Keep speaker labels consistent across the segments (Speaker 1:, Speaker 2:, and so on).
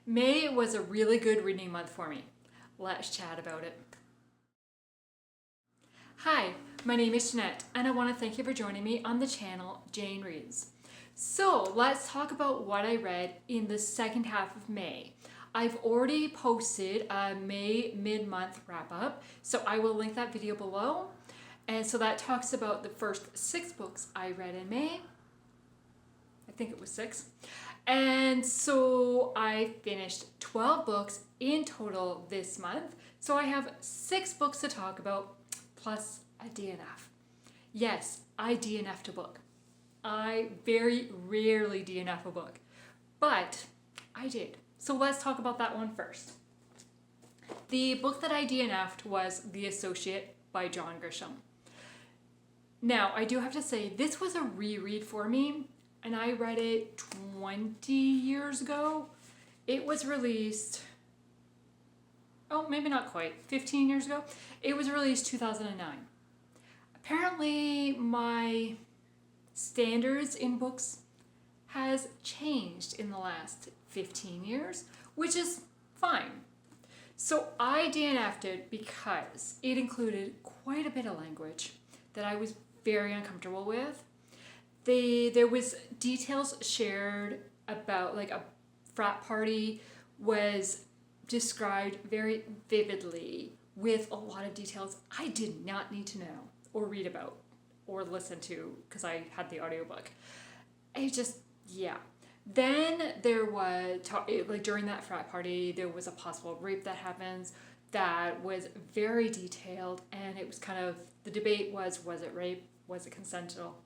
Speaker 1: May was a really good reading month for me. Let's chat about it. Hi, my name is Jeanette, and I want to thank you for joining me on the channel Jane Reads. So let's talk about what I read in the second half of May. I've already posted a May mid-month wrap-up, so I will link that video below. And so that talks about the first 6 books I read in May. I think it was 6. And so I finished 12 books in total this month. So I have 6 books to talk about, plus a DNF. Yes, I DNF'd a book. I very rarely DNF a book, but I did. So let's talk about that one first. The book that I DNF'd was The Associate by John Grisham. Now, I do have to say, this was a reread for me, and I read it 20 years ago. It was released, oh, maybe not quite, 15 years ago. It was released 2009. Apparently, my standards in books has changed in the last 15 years, which is fine. So I DNF'd it because it included quite a bit of language that I was very uncomfortable with. There was details shared about, like, a frat party was described very vividly with a lot of details I did not need to know or read about or listen to because I had the audiobook. It just, yeah. Then there was, like, during that frat party, there was a possible rape that happens that was very detailed, and it was kind of, the debate was it rape? Was it consensual?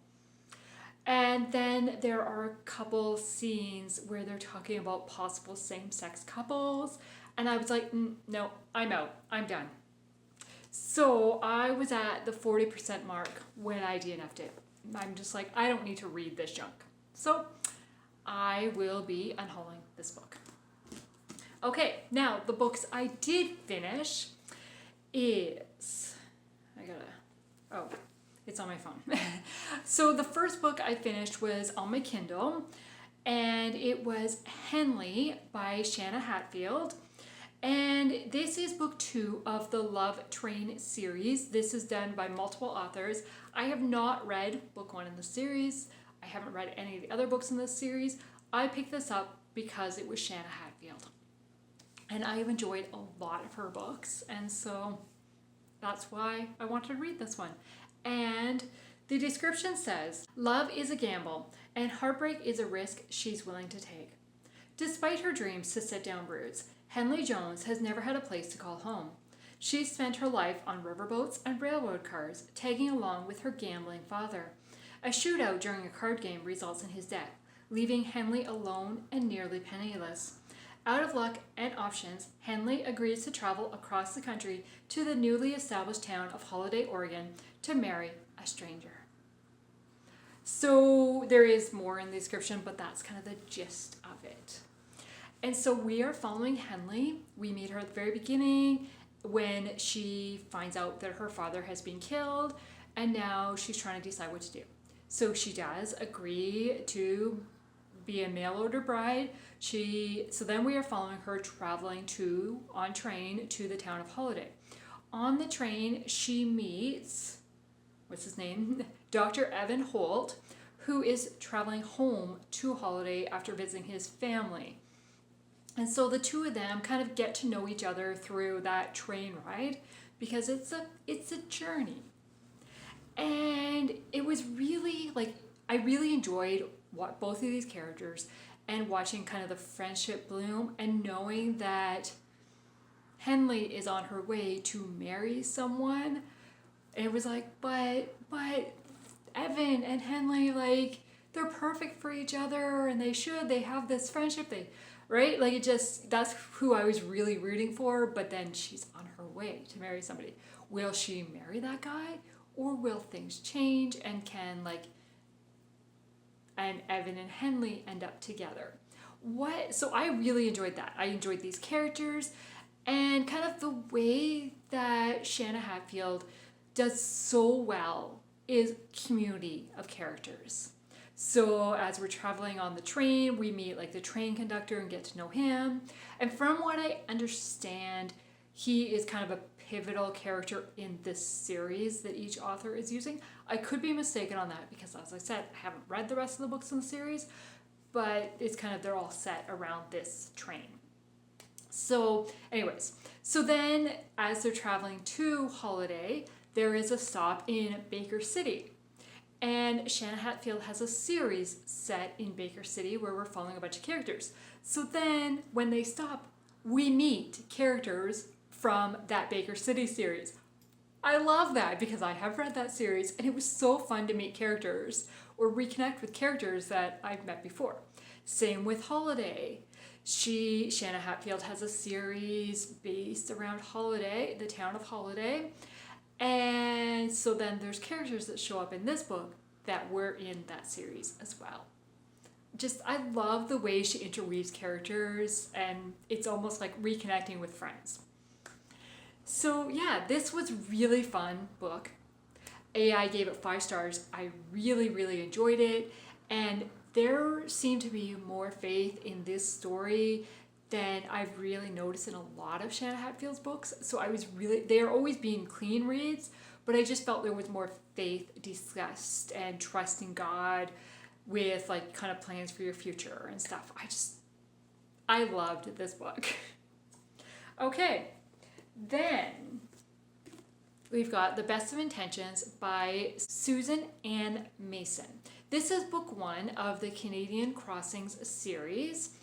Speaker 1: And then there are a couple scenes where they're talking about possible same-sex couples, and I was like, no, I'm out. I'm done. So I was at the 40% mark when I DNF'd it. I'm just like, I don't need to read this junk. So I will be unhauling this book. Okay, now the books I did finish is, it's on my phone. So the first book I finished was on my Kindle, and it was Henley by Shanna Hatfield. And this is book 2 of the Love Train series. This is done by multiple authors. I have not read book 1 in the series. I haven't read any of the other books in this series. I picked this up because it was Shanna Hatfield. And I have enjoyed a lot of her books, and so that's why I wanted to read this one. And the description says, love is a gamble, and heartbreak is a risk she's willing to take. Despite her dreams to set down roots, Henley Jones has never had a place to call home. She's spent her life on riverboats and railroad cars, tagging along with her gambling father. A shootout during a card game results in his death, leaving Henley alone and nearly penniless. Out of luck and options, Henley agrees to travel across the country to the newly established town of Holiday, Oregon, to marry a stranger. So there is more in the description, but that's kind of the gist of it. And so we are following Henley. We meet her at the very beginning when she finds out that her father has been killed, and now she's trying to decide what to do. So she does agree to be a mail order bride. So then we are following her traveling on train to the town of Holiday. On the train, she meets, what's his name? Dr. Evan Holt, who is traveling home to Holiday after visiting his family. And so the two of them kind of get to know each other through that train ride because it's a journey. And it was really, like, I really enjoyed both of these characters and watching kind of the friendship bloom and knowing that Henley is on her way to marry someone. And it was like, but Evan and Henley, like, they're perfect for each other, and they have this friendship, right? Like, that's who I was really rooting for, but then she's on her way to marry somebody. Will she marry that guy, or will things change, and and Evan and Henley end up together? So I really enjoyed that. I enjoyed these characters, and kind of the way that Shanna Hatfield does so well is community of characters. So as we're traveling on the train, we meet like the train conductor and get to know him. And from what I understand, he is kind of a pivotal character in this series that each author is using. I could be mistaken on that because, as I said, I haven't read the rest of the books in the series, but it's kind of, they're all set around this train. So anyways, so then as they're traveling to Holiday, there is a stop in Baker City. And Shanna Hatfield has a series set in Baker City where we're following a bunch of characters. So then when they stop, we meet characters from that Baker City series. I love that because I have read that series and it was so fun to meet characters or reconnect with characters that I've met before. Same with Holiday. Shanna Hatfield has a series based around Holiday, the town of Holiday. And so then there's characters that show up in this book that were in that series as well. Just, I love the way she interweaves characters and it's almost like reconnecting with friends. So yeah, this was really fun book. I gave it 5 stars. I really, really enjoyed it. And there seemed to be more faith in this story than I've really noticed in a lot of Shanna Hatfield's books. So they're always being clean reads, but I just felt there was more faith discussed and trusting God with like kind of plans for your future and stuff. I loved this book. Okay, then we've got The Best of Intentions by Susan Ann Mason. This is book 1 of the Canadian Crossings series.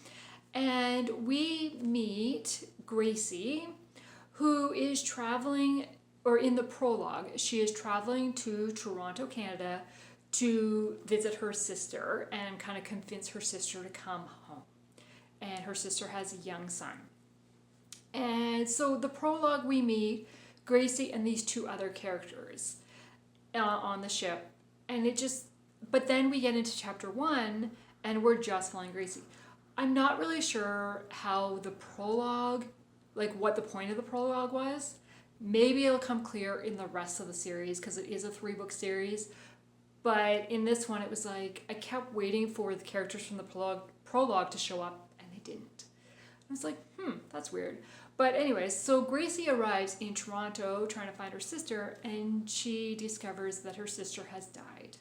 Speaker 1: And we meet Gracie, who is traveling, or in the prologue, she is traveling to Toronto, Canada to visit her sister and kind of convince her sister to come home. And her sister has a young son. And so the prologue, we meet Gracie and these 2 other characters on the ship. And but then we get into chapter 1 and we're just following Gracie. I'm not really sure how the prologue, like what the point of the prologue was. Maybe it'll come clear in the rest of the series because it is a 3-book series. But in this one, it was like I kept waiting for the characters from the prologue to show up and they didn't. I was like, that's weird. But anyways, so Gracie arrives in Toronto trying to find her sister and she discovers that her sister has died.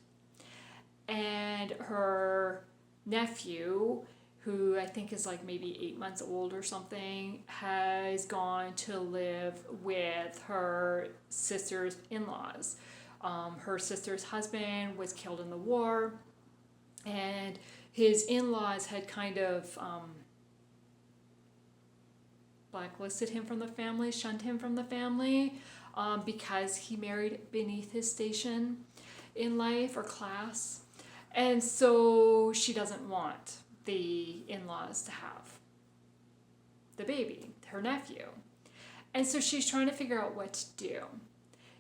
Speaker 1: And her nephew, who I think is like maybe 8 months old or something, has gone to live with her sister's in-laws. Her sister's husband was killed in the war, and his in-laws had kind of blacklisted him from the family, shunned him from the family, because he married beneath his station in life or class. And so she doesn't want the in-laws to have the baby, her nephew. And so she's trying to figure out what to do.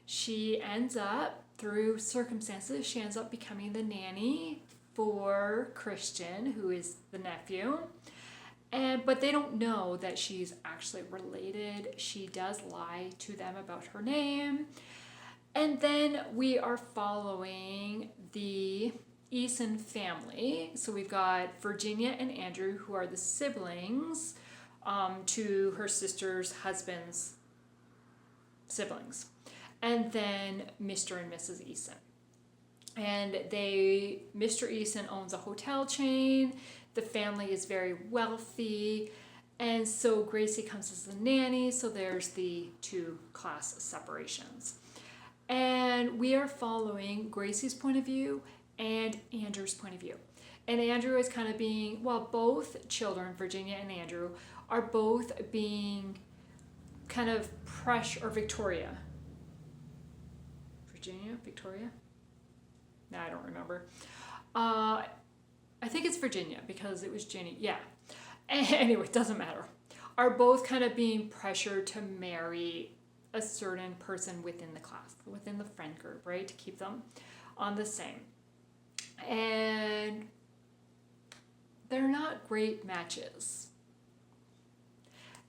Speaker 1: She ends up, through circumstances, she ends up becoming the nanny for Christian, who is the nephew. But they don't know that she's actually related. She does lie to them about her name. And then we are following the Eason family. So we've got Virginia and Andrew, who are the siblings to her sister's husband's siblings. And then Mr. and Mrs. Eason. And Mr. Eason owns a hotel chain. The family is very wealthy. And so Gracie comes as the nanny. So there's the 2 class separations. And we are following Gracie's point of view and Andrew's point of view. And Andrew is kind of being, well, both children, Virginia and Andrew, are both being kind of or Victoria. Victoria? No, I don't remember. I think it's Virginia because it was Jenny. Yeah. Anyway, it doesn't matter. Are both kind of being pressured to marry a certain person within the class, within the friend group, right? To keep them on the same. And they're not great matches.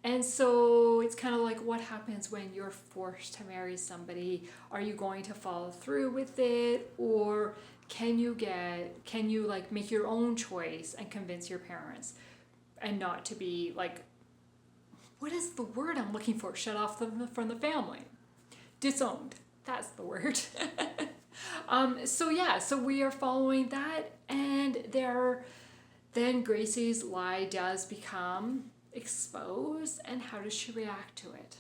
Speaker 1: And so it's kind of like, what happens when you're forced to marry somebody? Are you going to follow through with it? Or can you like make your own choice and convince your parents and not to be like, what is the word I'm looking for? Shut off from the family. Disowned. That's the word. So we are following that, and then Gracie's lie does become exposed, and how does she react to it?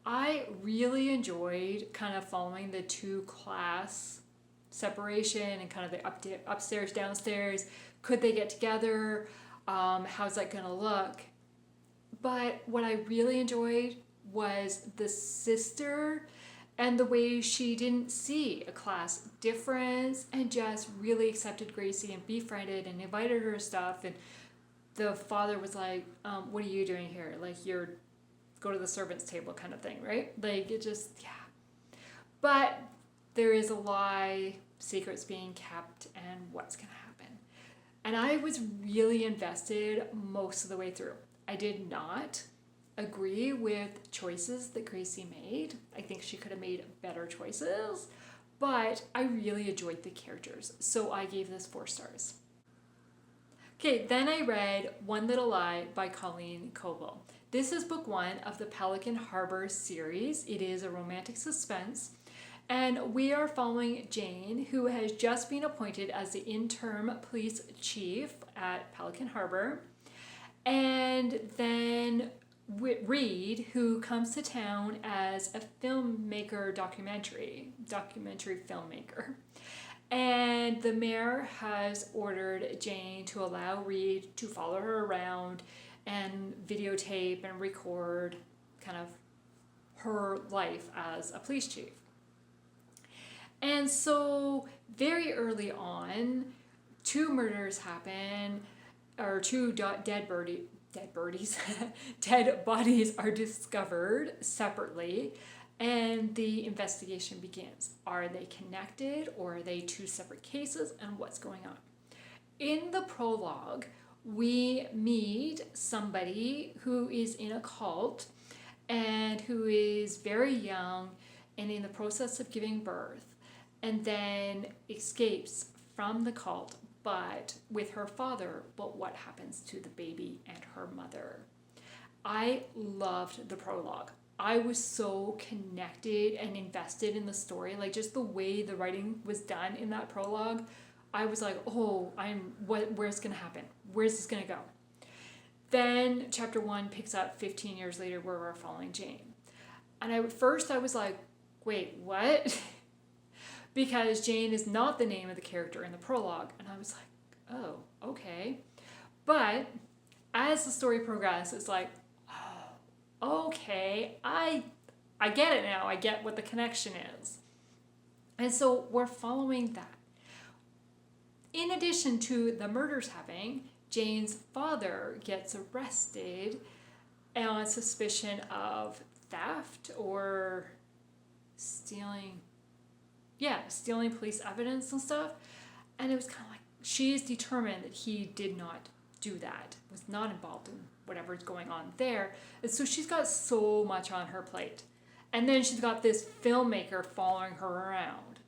Speaker 1: I really enjoyed kind of following the two class separation and kind of the upstairs, downstairs. Could they get together? How's that gonna look? But what I really enjoyed was the sister and the way she didn't see a class difference and just really accepted Gracie and befriended and invited her to stuff. And the father was like, what are you doing here? Like, you're go to the servants' table kind of thing, right? Like, it just, yeah. But there is a lie, secrets being kept, and what's going to happen. And I was really invested most of the way through. I did not agree with choices that Gracie made. I think she could have made better choices, but I really enjoyed the characters. So I gave this 4 stars. Okay, then I read One Little Lie by Colleen Coble. This is book 1 of the Pelican Harbor series. It is a romantic suspense. And we are following Jane, who has just been appointed as the interim police chief at Pelican Harbor. And then Reed, who comes to town as a filmmaker, documentary filmmaker. And the mayor has ordered Jane to allow Reed to follow her around and videotape and record kind of her life as a police chief. And so very early on, 2 murders happen, or 2 dead bodies are discovered separately, and the investigation begins. Are they connected, or are they 2 separate cases, and what's going on? In the prologue, we meet somebody who is in a cult and who is very young and in the process of giving birth, and then escapes from the cult, but with her father. But what happens to the baby and her mother? I loved the prologue. I was so connected and invested in the story, like just the way the writing was done in that prologue. I was like, oh, where's gonna happen? Where's this gonna go? Then chapter 1 picks up 15 years later, where we're following Jane. And at first I was like, wait, what? Because Jane is not the name of the character in the prologue. And I was like, oh, okay. But as the story progresses, it's like, oh, okay, I get it now. I get what the connection is. And so we're following that. In addition to the murders happening, Jane's father gets arrested on suspicion of theft or stealing police evidence and stuff. And it was kind of like, she is determined that he did not do that, was not involved in whatever's going on there. And so she's got so much on her plate. And then she's got this filmmaker following her around.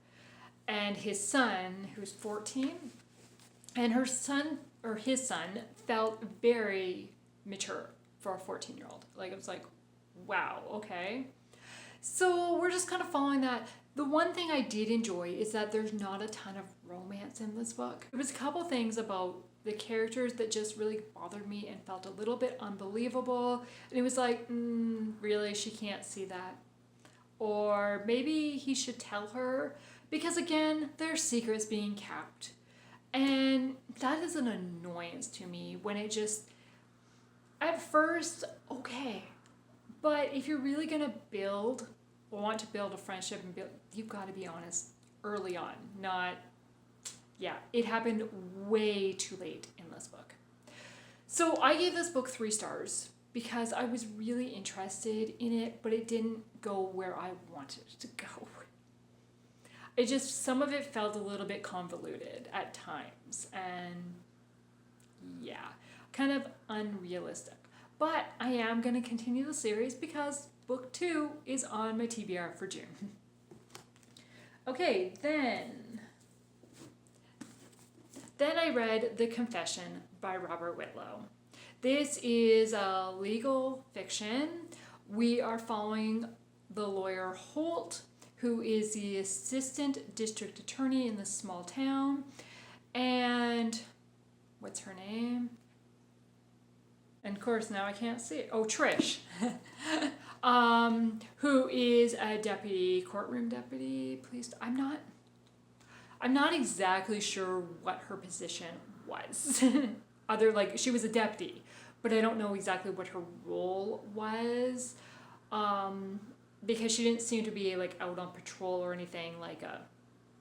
Speaker 1: And his son, who's 14, and his son felt very mature for a 14-year-old. Like, it was like, wow, okay. So we're just kind of following that. The one thing I did enjoy is that there's not a ton of romance in this book. There was a couple things about the characters that just really bothered me and felt a little bit unbelievable. And it was like, really, she can't see that? Or maybe he should tell her, because again, there's secrets being kept. And that is an annoyance to me when it just, at first, okay. But if you're really going to want to build a friendship, you've got to be honest early on. It happened way too late in this book. So I gave this book 3 stars because I was really interested in it, but it didn't go where I wanted it to go. Some of it felt a little bit convoluted at times, and kind of unrealistic. But I am going to continue the series because book 2 is on my TBR for June. Okay, then Then I read The Confession by Robert Whitlow. This is a legal fiction. We are following the lawyer Holt, who is the assistant district attorney in this small town. And what's her name? And of course now I can't see it. Oh, Trish. Who is a courtroom deputy, police. I'm not exactly sure what her position was. She was a deputy, but I don't know exactly what her role was. Because she didn't seem to be out on patrol or anything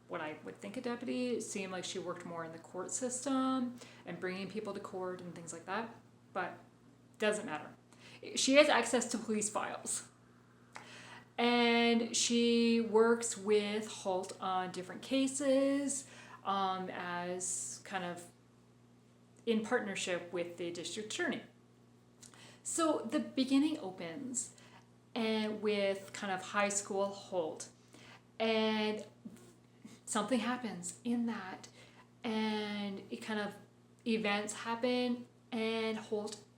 Speaker 1: what I would think a deputy. It seemed like she worked more in the court system and bringing people to court and things like that, but doesn't matter. She has access to police files, and she works with Holt on different cases as kind of in partnership with the district attorney. So the beginning opens and with kind of high school Holt, and something happens in that, and it kind of events happen, and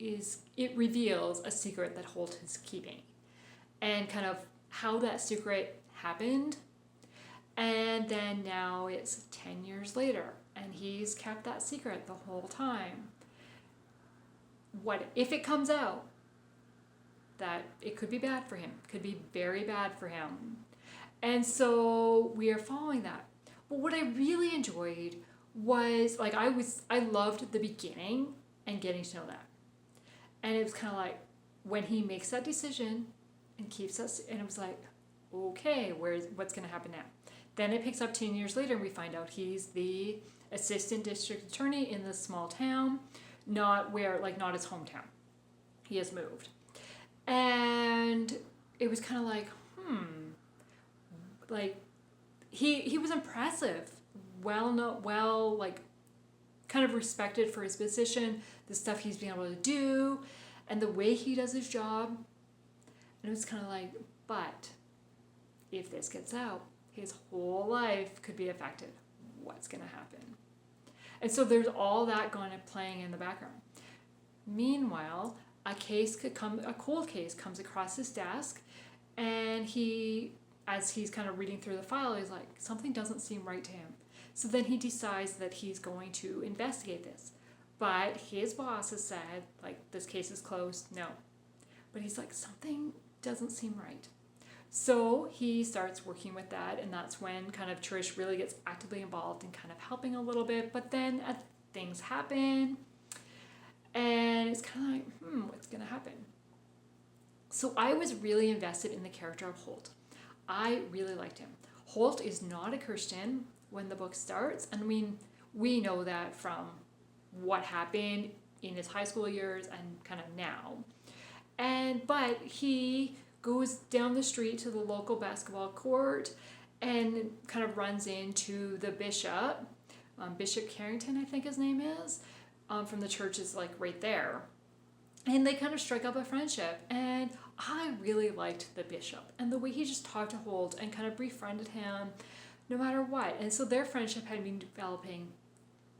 Speaker 1: it reveals a secret that Holt is keeping, and kind of how that secret happened. And then now it's 10 years later, and he's kept that secret the whole time. What if it comes out that it could be bad for him, could be very bad for him? And so we are following that. But what I really enjoyed was, I loved the beginning and getting to know that. And it was kind of like when he makes that decision and keeps us, and it was like, okay, what's going to happen now? Then it picks up 10 years later, and we find out he's the assistant district attorney in this small town, not his hometown. He has moved. And it was kind of like, he was impressive, kind of respected for his position, the stuff he's been able to do, and the way he does his job. And it was kind of like, but if this gets out, his whole life could be affected. What's going to happen? And so there's all that playing in the background. Meanwhile, a cold case comes across his desk, and as he's kind of reading through the file, he's like, something doesn't seem right to him. So then he decides that he's going to investigate this. But his boss has said, this case is closed, no. But he's like, something doesn't seem right. So he starts working with that, and that's when kind of Trish really gets actively involved in kind of helping a little bit. But then things happen, and it's kind of like, what's going to happen? So I was really invested in the character of Holt. I really liked him. Holt is not a Christian when the book starts. And we know that from what happened in his high school years and kind of now. But he goes down the street to the local basketball court and kind of runs into the bishop, Bishop Carrington, I think his name is, from the church is right there. And they kind of strike up a friendship, and I really liked the bishop and the way he just talked to Holt and kind of befriended him no matter what. And so their friendship had been developing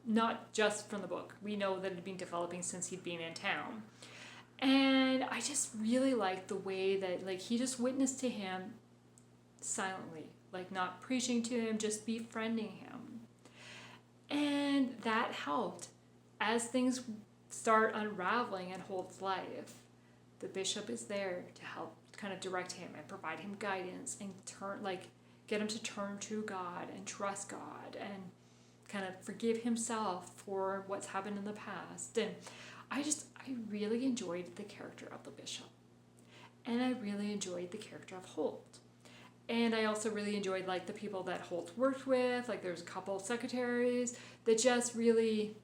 Speaker 1: not just from the book. We know that it had been developing since he'd been in town. And I just really liked the way that he just witnessed to him silently, not preaching to him, just befriending him. And that helped as things start unraveling in Holt's life. The bishop is there to help kind of direct him and provide him guidance and get him to turn to God and trust God and kind of forgive himself for what's happened in the past. And I really enjoyed the character of the bishop, and I really enjoyed the character of Holt. And I also really enjoyed the people that Holt worked with. There's a couple of secretaries that just really,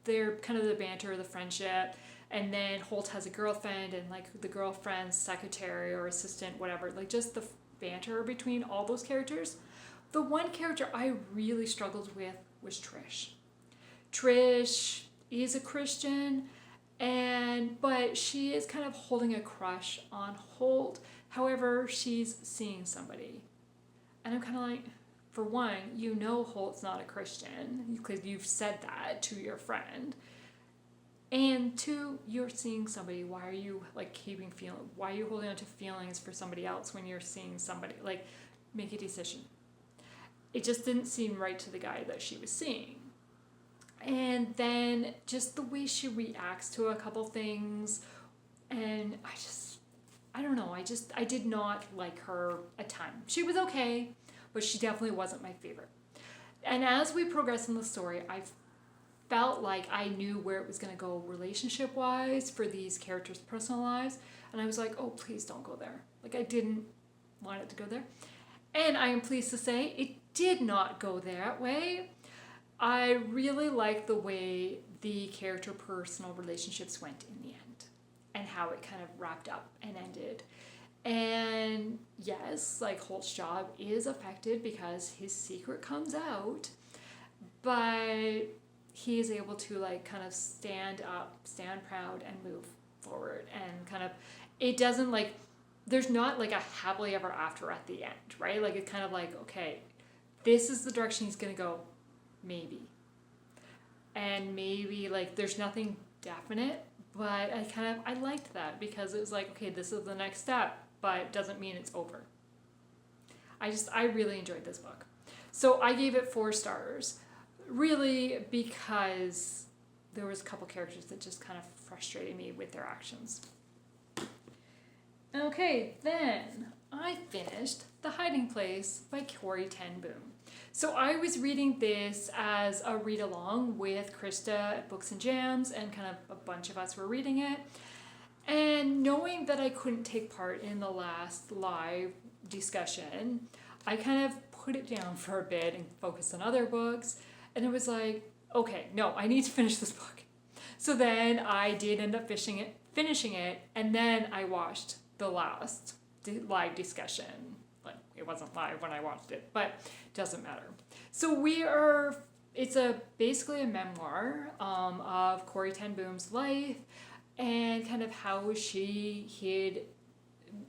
Speaker 1: they're kind of the banter, the friendship. And then Holt has a girlfriend, and the girlfriend's secretary or assistant, whatever, just the banter between all those characters. The one character I really struggled with was Trish. Trish is a Christian, but she is kind of holding a crush on Holt. However, she's seeing somebody. And I'm kind of like, for one, you know Holt's not a Christian because you've said that to your friend. And two, you're seeing somebody. Why are you like why are you holding on to feelings for somebody else when you're seeing somebody? Like, make a decision. It just didn't seem right to the guy that she was seeing. And then just the way she reacts to a couple things, and I don't know, I did not like her a ton. She was okay, but she definitely wasn't my favorite. And as we progress in the story, I felt like I knew where it was going to go relationship-wise for these characters' personal lives, and I was like, oh, please don't go there. Like, I didn't want it to go there. And I am pleased to say it did not go that way. I really liked the way the character personal relationships went in the end and how it kind of wrapped up and ended. And yes, like Holt's job is affected because his secret comes out, but he is able to like kind of stand up, stand proud, and move forward. And kind of, it doesn't like, there's not like a happily ever after at the end, right? Like it's kind of like, okay, this is the direction he's going to go. Maybe. And maybe like there's nothing definite, but I liked that because it was like, okay, this is the next step, but it doesn't mean it's over. I really enjoyed this book. So I gave it 4 stars, really because there was a couple characters that just kind of frustrated me with their actions. Okay, then I finished The Hiding Place by Corrie ten Boom. So I was reading this as a read-along with Krista at Books and Jams, and kind of a bunch of us were reading it. And knowing that I couldn't take part in the last live discussion, I kind of put it down for a bit and focused on other books. And it was like, okay, no, I need to finish this book. So then I did end up finishing it, and then I watched the last live discussion. Like, it wasn't live when I watched it, but it doesn't matter. So it's basically a memoir of Corrie ten Boom's life and kind of how she had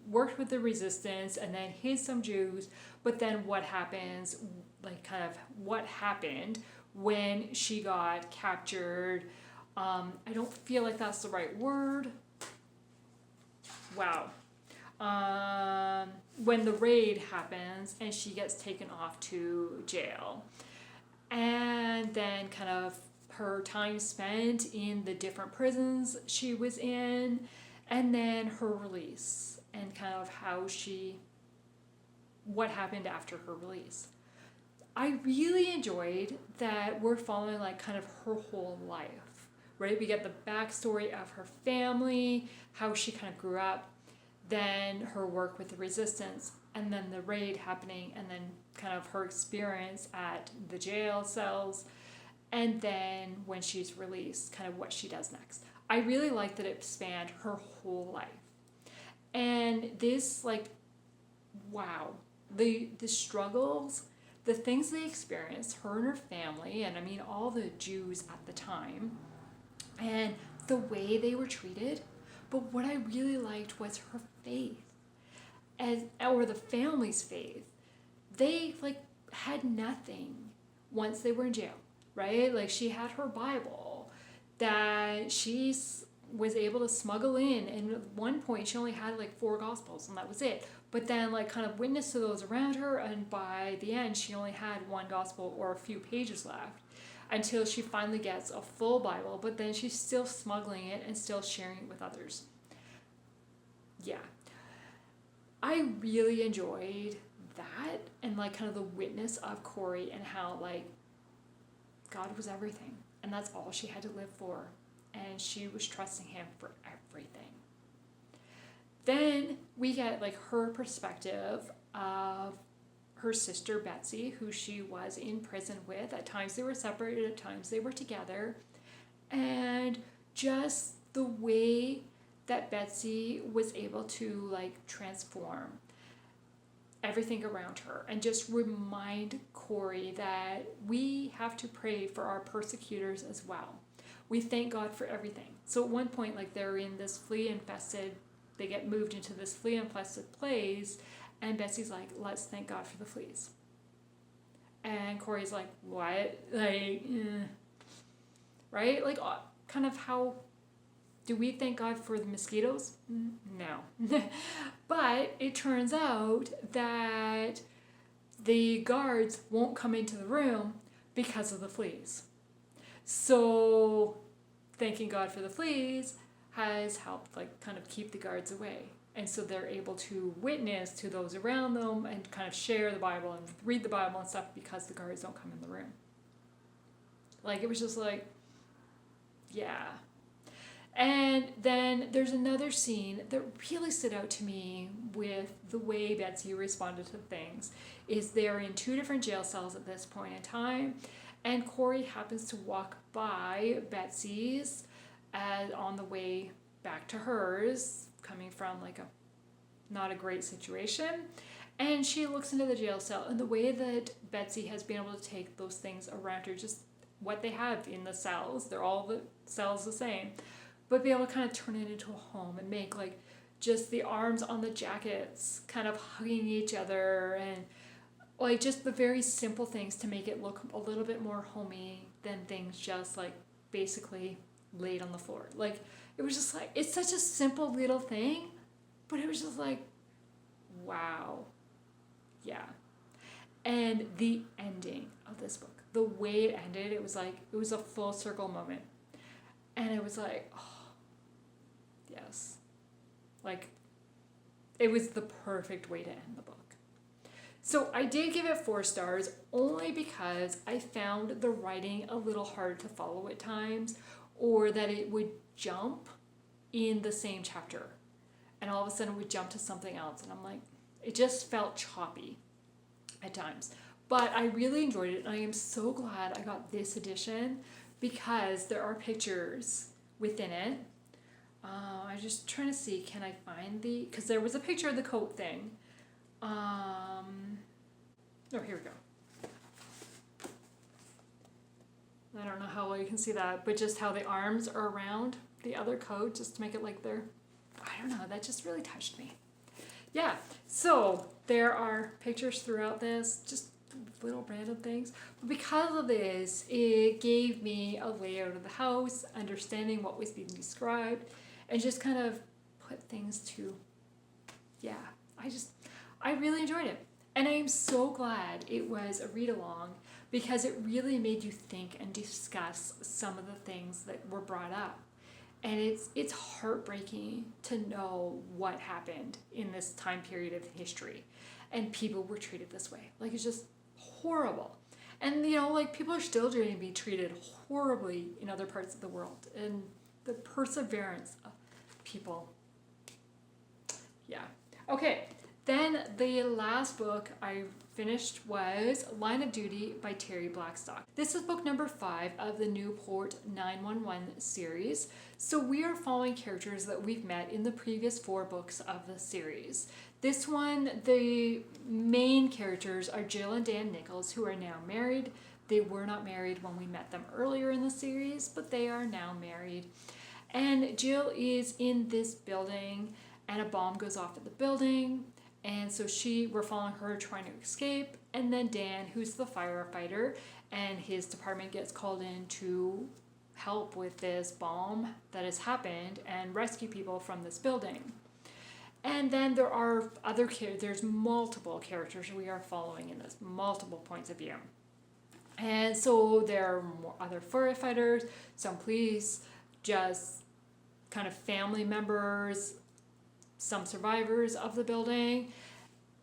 Speaker 1: worked with the resistance and then hid some Jews, but then what happens, like kind of what happened when she got captured. I don't feel like that's the right word. Wow. When the raid happens and she gets taken off to jail. And then kind of her time spent in the different prisons she was in, and then her release and kind of what happened after her release. I really enjoyed that we're following like kind of her whole life, right? We get the backstory of her family, how she kind of grew up, then her work with the resistance, and then the raid happening, and then kind of her experience at the jail cells, and then when she's released, kind of what she does next. I really like that it spanned her whole life. And this, like, wow, the struggles, the things they experienced, her and her family, and I mean all the Jews at the time, and the way they were treated. But what I really liked was her faith, or the family's faith. They like had nothing once they were in jail, right? Like she had her Bible that she was able to smuggle in, and at one point she only had like 4 Gospels, and that was it. But then like kind of witnessed to those around her, and by the end she only had 1 Gospel or a few pages left, until she finally gets a full Bible, but then she's still smuggling it and still sharing it with others. Yeah. I really enjoyed that, and like kind of the witness of Corrie and how like God was everything, and that's all she had to live for, and she was trusting him for everything. Then we get like her perspective of her sister Betsy, who she was in prison with. At times they were separated, at times they were together. And just the way that Betsy was able to like transform everything around her and just remind Corrie that we have to pray for our persecutors as well. We thank God for everything. So at one point, like they're in this they get moved into this flea-infested place, and Betsy's like, let's thank God for the fleas. And Corrie's like, what? Like, right? Like, kind of how do we thank God for the mosquitoes? No. But it turns out that the guards won't come into the room because of the fleas. So thanking God for the fleas has helped like kind of keep the guards away. And so they're able to witness to those around them and kind of share the Bible and read the Bible and stuff because the guards don't come in the room. Like, it was just like, yeah. And then there's another scene that really stood out to me with the way Betsy responded to things. Is they're in 2 different jail cells at this point in time, and Corrie happens to walk by Betsy's on the way back to hers, coming from like not a great situation, and she looks into the jail cell, and the way that Betsy has been able to take those things around her, just what they have in the cells, they're all the cells the same, but be able to kind of turn it into a home and make like just the arms on the jackets kind of hugging each other, and like just the very simple things to make it look a little bit more homey than things just like basically laid on the floor. Like, it was just like, it's such a simple little thing, but it was just like, wow. Yeah. And the ending of this book, the way it ended, it was like, it was a full circle moment. And it was like, oh, yes. Like, it was the perfect way to end the book. So I did give it 4 stars only because I found the writing a little hard to follow at times, or that it would jump in the same chapter and all of a sudden it would jump to something else, and I'm like, it just felt choppy at times. But I really enjoyed it, and I am so glad I got this edition because there are pictures within it. I'm just trying to see, can I find because there was a picture of the coat thing. Oh, here we go. I don't know how well you can see that, but just how the arms are around the other coat, just to make it like they're, I don't know, that just really touched me. Yeah, so there are pictures throughout this, just little random things. But because of this, it gave me a layout of the house, understanding what was being described, and just kind of put things to, yeah, I really enjoyed it. And I am so glad it was a read-along, because it really made you think and discuss some of the things that were brought up. And it's heartbreaking to know what happened in this time period of history. And people were treated this way. Like, it's just horrible. And, you know, like, people are still going to be treated horribly in other parts of the world. And the perseverance of people. Yeah. Okay. Then the last book I finished was Line of Duty by Terri Blackstock. This is book number 5 of the Newport 911 series. So we are following characters that we've met in the previous 4 books of the series. This one, the main characters are Jill and Dan Nichols, who are now married. They were not married when we met them earlier in the series, but they are now married. And Jill is in this building, and a bomb goes off at the building. And so we're following her trying to escape, and then Dan, who's the firefighter, and his department gets called in to help with this bomb that has happened and rescue people from this building. And then there are there's multiple characters we are following in this, multiple points of view. And so there are more other firefighters, some police, just kind of family members, some survivors of the building,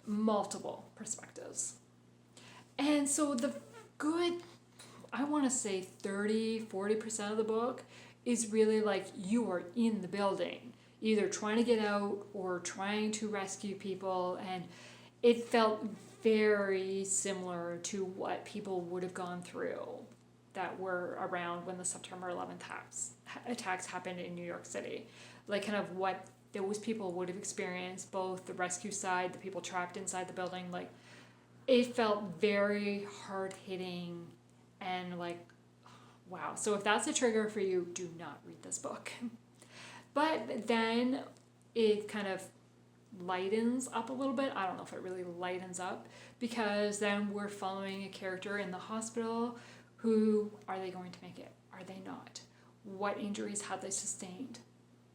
Speaker 1: multiple perspectives. And so the good, I want to say 30-40% of the book is really like you are in the building, either trying to get out or trying to rescue people. And it felt very similar to what people would have gone through that were around when the September 11th attacks happened in New York City. Like, kind of what those people would have experienced, both the rescue side, the people trapped inside the building. Like, it felt very hard-hitting and like, wow. So if that's a trigger for you, do not read this book. But then it kind of lightens up a little bit. I don't know if it really lightens up, because then we're following a character in the hospital who, are they going to make it? Are they not? What injuries have they sustained?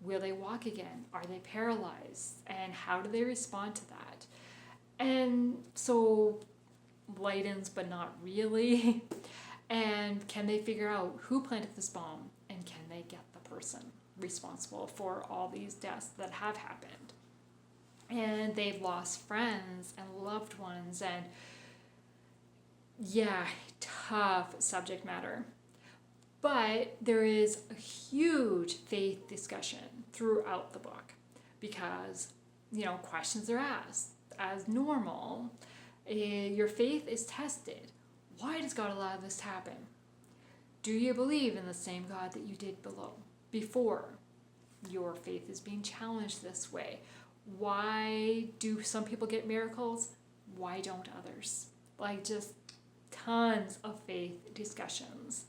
Speaker 1: Will they walk again? Are they paralyzed? And how do they respond to that? And so lightens, but not really. And can they figure out who planted this bomb? And can they get the person responsible for all these deaths that have happened? And they've lost friends and loved ones, and yeah, tough subject matter. But there is a huge faith discussion throughout the book, because, questions are asked. As normal, your faith is tested. Why does God allow this to happen? Do you believe in the same God that you did before? Your faith is being challenged this way. Why do some people get miracles? Why don't others? Just tons of faith discussions.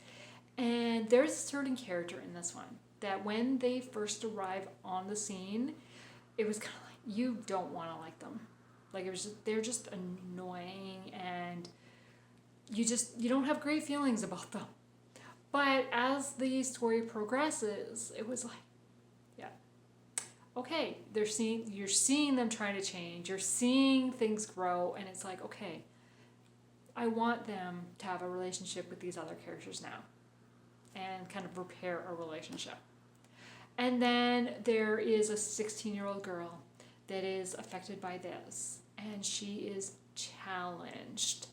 Speaker 1: And there's a certain character in this one that when they first arrive on the scene, it was kind of like, you don't want to like them. They're just annoying, and you don't have great feelings about them. But as the story progresses, it was like, yeah, okay, you're seeing them trying to change, you're seeing things grow, and it's like, okay, I want them to have a relationship with these other characters now and kind of repair a relationship. And then there is a 16-year-old girl that is affected by this, and she is challenged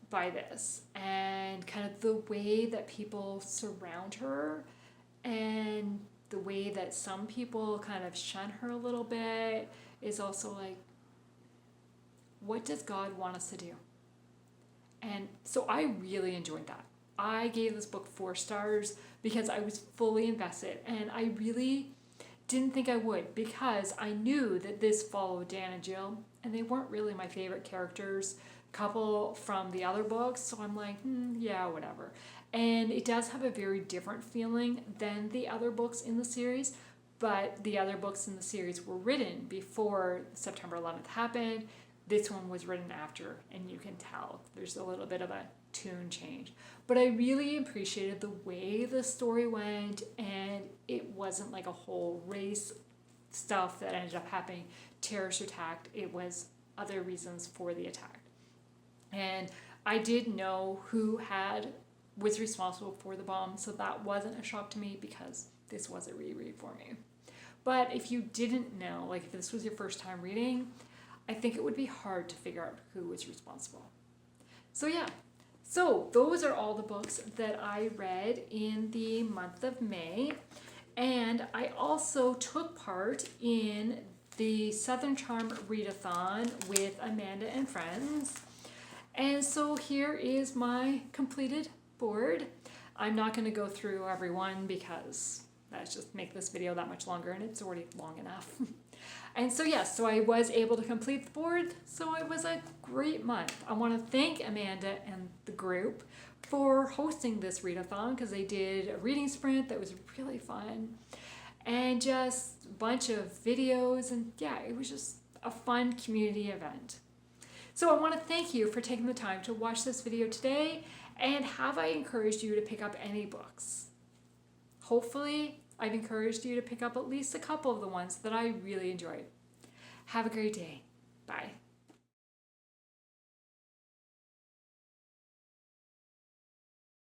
Speaker 1: by this, and kind of the way that people surround her, and the way that some people kind of shun her a little bit, is also like, what does God want us to do? And so I really enjoyed that. I gave this book 4 stars because I was fully invested, and I really didn't think I would, because I knew that this followed Dan and Jill, and they weren't really my favorite characters couple from the other books, so I'm like, yeah, whatever. And it does have a very different feeling than the other books in the series, but the other books in the series were written before September 11th happened. This one was written after, and you can tell there's a little bit of a tune change. But I really appreciated the way the story went, and it wasn't like a whole race stuff that ended up happening, terrorist attack. It was other reasons for the attack. And I did know who was responsible for the bomb, so that wasn't a shock to me, because this was a reread for me. But if you didn't know, if this was your first time reading, I think it would be hard to figure out who was responsible. So yeah, so those are all the books that I read in the month of May. And I also took part in the Southern Charm Readathon with Amanda and friends. And so here is my completed board. I'm not going to go through every one, because that's just make this video that much longer, and it's already long enough. And so yes, so I was able to complete the board, so it was a great month. I want to thank Amanda and the group for hosting this readathon, because they did a reading sprint that was really fun, and just a bunch of videos, and yeah, it was just a fun community event. So I want to thank you for taking the time to watch this video today, and have I encouraged you to pick up any books? Hopefully, I've encouraged you to pick up at least a couple of the ones that I really enjoyed. Have a great day. Bye.